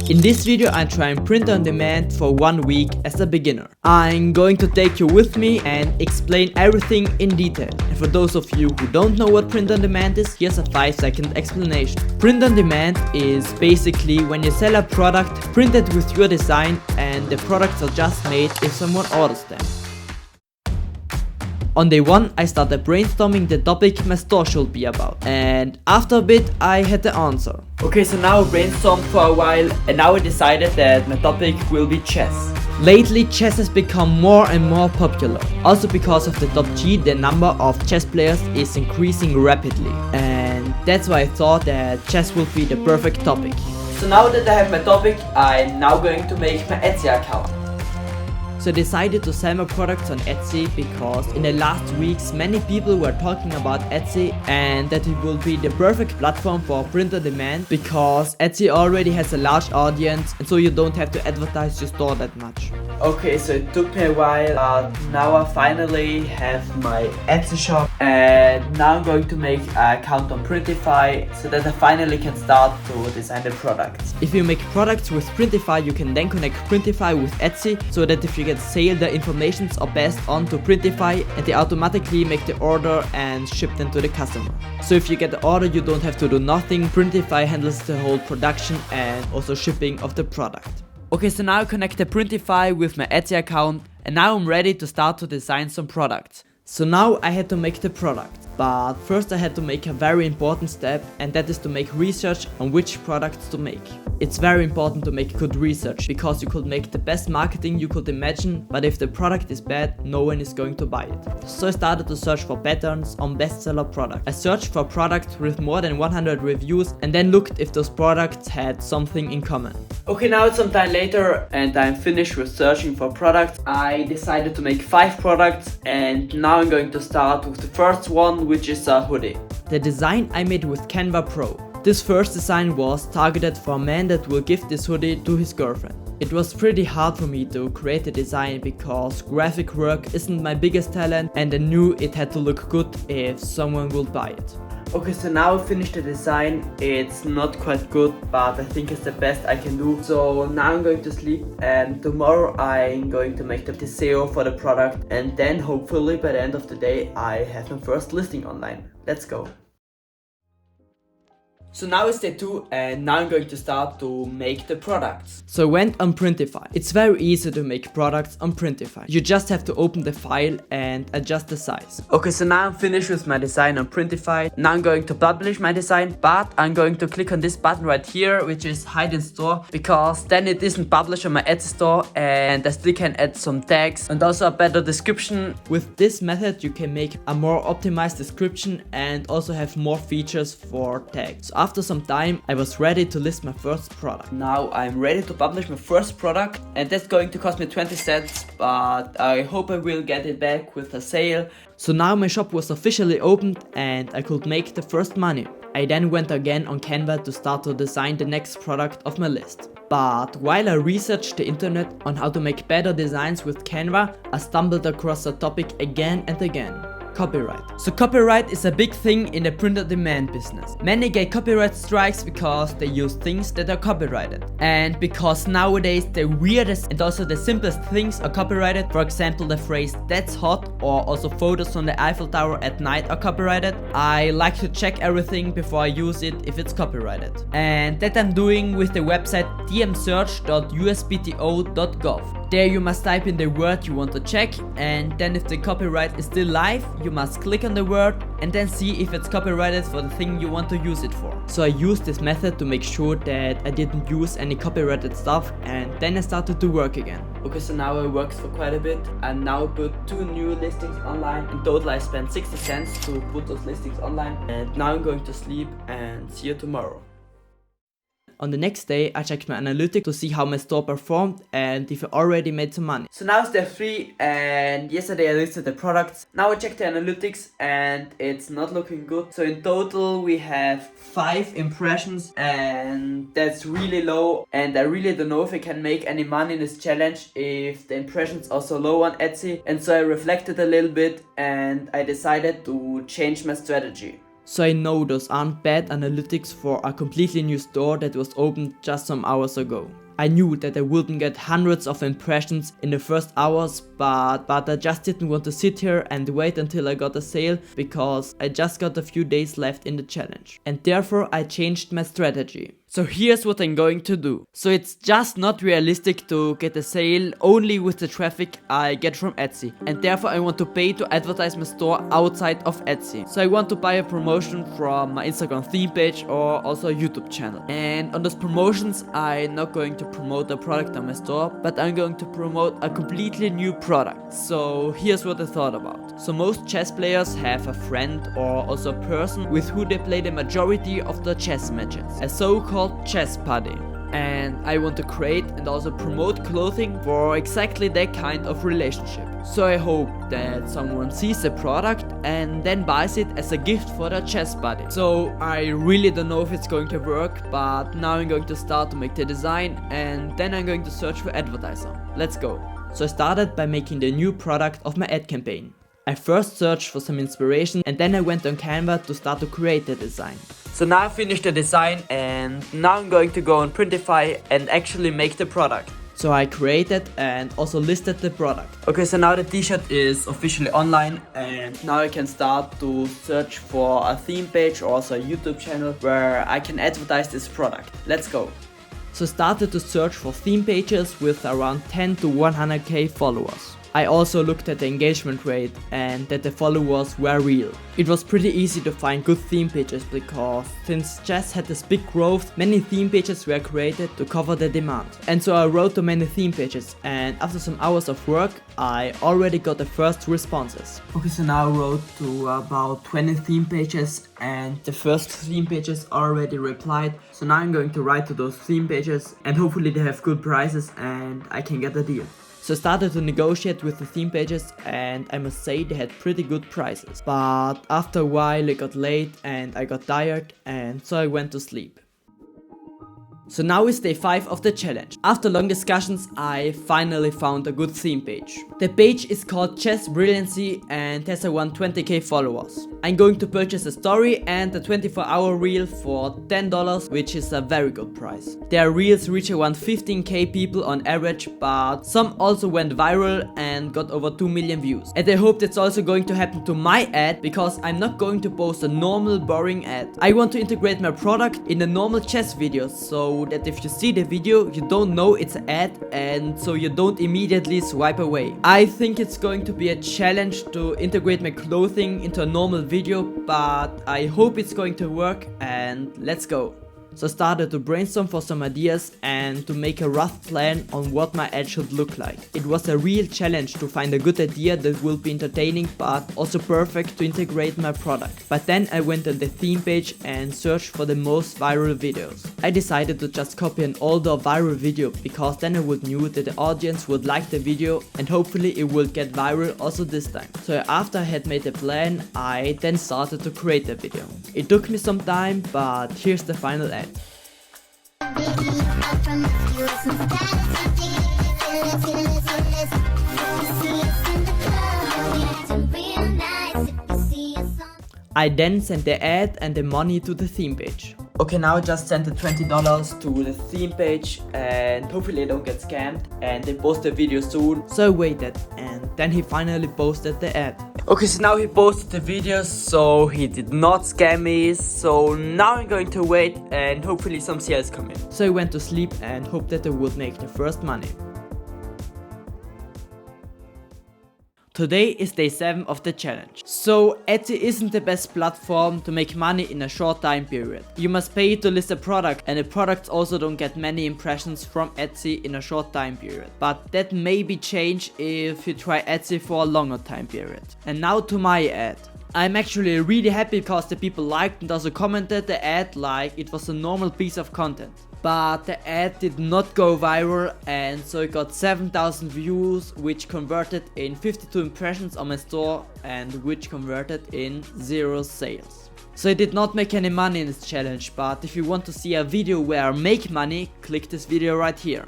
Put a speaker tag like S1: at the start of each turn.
S1: In this video I'm trying print on demand for 1 week as a beginner. I'm going to take you with me and explain everything in detail. And for those of you who don't know what print on demand is, here's a 5-second explanation. Print on demand is basically when you sell a product printed with your design and the products are just made if someone orders them. On day 1 I started brainstorming the topic my store should be about, and after a bit I had the answer. Okay, so now I brainstormed for a while and now I decided that my topic will be chess. Lately chess has become more and more popular. Also because of the top G, the number of chess players is increasing rapidly, and that's why I thought that chess would be the perfect topic. So now that I have my topic, I'm now going to make my Etsy account. So I decided to sell my products on Etsy because in the last weeks many people were talking about Etsy and that it will be the perfect platform for print on demand because Etsy already has a large audience and so you don't have to advertise your store that much. Okay, so it took me a while, but now I finally have my Etsy shop and now I'm going to make an account on Printify so that I finally can start to design the products. If you make products with Printify, you can then connect Printify with Etsy so that if you get sale, the informations are passed on to Printify and they automatically make the order and ship them to the customer. So if you get the order, you don't have to do nothing. Printify handles the whole production and also shipping of the product. Okay, so now I connect the Printify with my Etsy account and now I'm ready to start to design some products. So now I had to make the product, but first I had to make a very important step, and that is to make research on which products to make. It's very important to make good research because you could make the best marketing you could imagine, but if the product is bad, no one is going to buy it. So I started to search for patterns on bestseller products. I searched for products with more than 100 reviews and then looked if those products had something in common. Okay, now it's some time later and I'm finished with searching for products. I decided to make 5 products and now I'm going to start with the first one, which is a hoodie. The design I made with Canva Pro. This first design was targeted for a man that will give this hoodie to his girlfriend. It was pretty hard for me to create a design because graphic work isn't my biggest talent and I knew it had to look good if someone would buy it. Okay, so now I finished the design. It's not quite good, but I think it's the best I can do. So now I'm going to sleep and tomorrow I'm going to make the SEO for the product and then hopefully by the end of the day I have my first listing online. Let's go. So now it's day 2 and now I'm going to start to make the products. So I went on Printify. It's very easy to make products on Printify. You just have to open the file and adjust the size. Okay, so now I'm finished with my design on Printify. Now I'm going to publish my design, but I'm going to click on this button right here, which is hide in store, because then it isn't published on my Etsy store and I still can add some tags and also a better description. With this method you can make a more optimized description and also have more features for tags. So after some time I was ready to list my first product. Now I'm ready to publish my first product and that's going to cost me 20 cents, but I hope I will get it back with a sale. So now my shop was officially opened and I could make the first money. I then went again on Canva to start to design the next product of my list. But while I researched the internet on how to make better designs with Canva, I stumbled across a topic again and again. Copyright. So copyright is a big thing in the print on demand business. Many get copyright strikes because they use things that are copyrighted. And because nowadays the weirdest and also the simplest things are copyrighted, for example the phrase "that's hot" or also photos on the Eiffel Tower at night are copyrighted, I like to check everything before I use it if it's copyrighted. And that I'm doing with the website dmsearch.uspto.gov. There you must type in the word you want to check, and then if the copyright is still live, you must click on the word and then see if it's copyrighted for the thing you want to use it for. So I used this method to make sure that I didn't use any copyrighted stuff, and then I started to work again. Okay, so now I worked for quite a bit and now put 2 new listings online. In total I spent 60 cents to put those listings online, and now I'm going to sleep and see you tomorrow. On the next day, I checked my analytics to see how my store performed and if I already made some money. So now it's day 3 and yesterday I listed the products. Now I checked the analytics and it's not looking good. So in total we have 5 impressions and that's really low, and I really don't know if I can make any money in this challenge if the impressions are so low on Etsy. And so I reflected a little bit and I decided to change my strategy. So I know those aren't bad analytics for a completely new store that was opened just some hours ago. I knew that I wouldn't get hundreds of impressions in the first hours, but I just didn't want to sit here and wait until I got a sale, because I just got a few days left in the challenge. And therefore I changed my strategy. So here's what I'm going to do. So it's just not realistic to get a sale only with the traffic I get from Etsy. And therefore I want to pay to advertise my store outside of Etsy. So I want to buy a promotion from my Instagram theme page or also a YouTube channel. And on those promotions I'm not going to promote a product on my store, but I'm going to promote a completely new product. So here's what I thought about. So most chess players have a friend or also a person with who they play the majority of the chess matches. A so-called chess buddy. And I want to create and also promote clothing for exactly that kind of relationship. So I hope that someone sees the product and then buys it as a gift for their chess buddy. So I really don't know if it's going to work, but now I'm going to start to make the design and then I'm going to search for advertiser. Let's go. So I started by making the new product of my ad campaign. I first searched for some inspiration and then I went on Canva to start to create the design. So now I finished the design and now I'm going to go on Printify and actually make the product. So I created and also listed the product. Okay, so now the t-shirt is officially online and now I can start to search for a theme page or also a YouTube channel where I can advertise this product. Let's go. So I started to search for theme pages with around 10 to 100k followers. I also looked at the engagement rate and that the followers were real. It was pretty easy to find good theme pages because since chess had this big growth, many theme pages were created to cover the demand. And so I wrote to many theme pages and after some hours of work, I already got the first responses. Okay, so now I wrote to about 20 theme pages and the first theme pages already replied. So now I'm going to write to those theme pages and hopefully they have good prices and I can get a deal. So I started to negotiate with the theme pages and I must say they had pretty good prices. But after a while it got late and I got tired and so I went to sleep. So now is day 5 of the challenge. After long discussions, I finally found a good theme page. The page is called Chess Brilliancy and has around 20k followers. I'm going to purchase a story and a 24-hour reel for $10, which is a very good price. Their reels reach around 15k people on average, but some also went viral and got over 2 million views. And I hope that's also going to happen to my ad, because I'm not going to post a normal boring ad. I want to integrate my product in the normal chess videos, so that if you see the video you don't know it's an ad and so you don't immediately swipe away. I think it's going to be a challenge to integrate my clothing into a normal video, but I hope it's going to work and let's go. So I started to brainstorm for some ideas and to make a rough plan on what my ad should look like. It was a real challenge to find a good idea that will be entertaining but also perfect to integrate my product. But then I went on the theme page and searched for the most viral videos. I decided to just copy an older viral video because then I would know that the audience would like the video and hopefully it would get viral also this time. So after I had made a plan, I then started to create the video. It took me some time, but here's the final ad. I then sent the ad and the money to the theme page. Okay, now I just sent the $20 to the theme page and hopefully I don't get scammed and they post the video soon. So I waited and then he finally posted the ad. Okay, so now he posted the video, so he did not scam me. So now I'm going to wait and hopefully some sales come in. So I went to sleep and hoped that I would make the first money. Today is day 7 of the challenge. So Etsy isn't the best platform to make money in a short time period. You must pay to list a product and the products also don't get many impressions from Etsy in a short time period. But that may be changed if you try Etsy for a longer time period. And now to my ad. I'm actually really happy because the people liked and also commented the ad like it was a normal piece of content. But the ad did not go viral and so it got 7,000 views, which converted in 52 impressions on my store and which converted in 0 sales. So I did not make any money in this challenge, but if you want to see a video where I make money, click this video right here.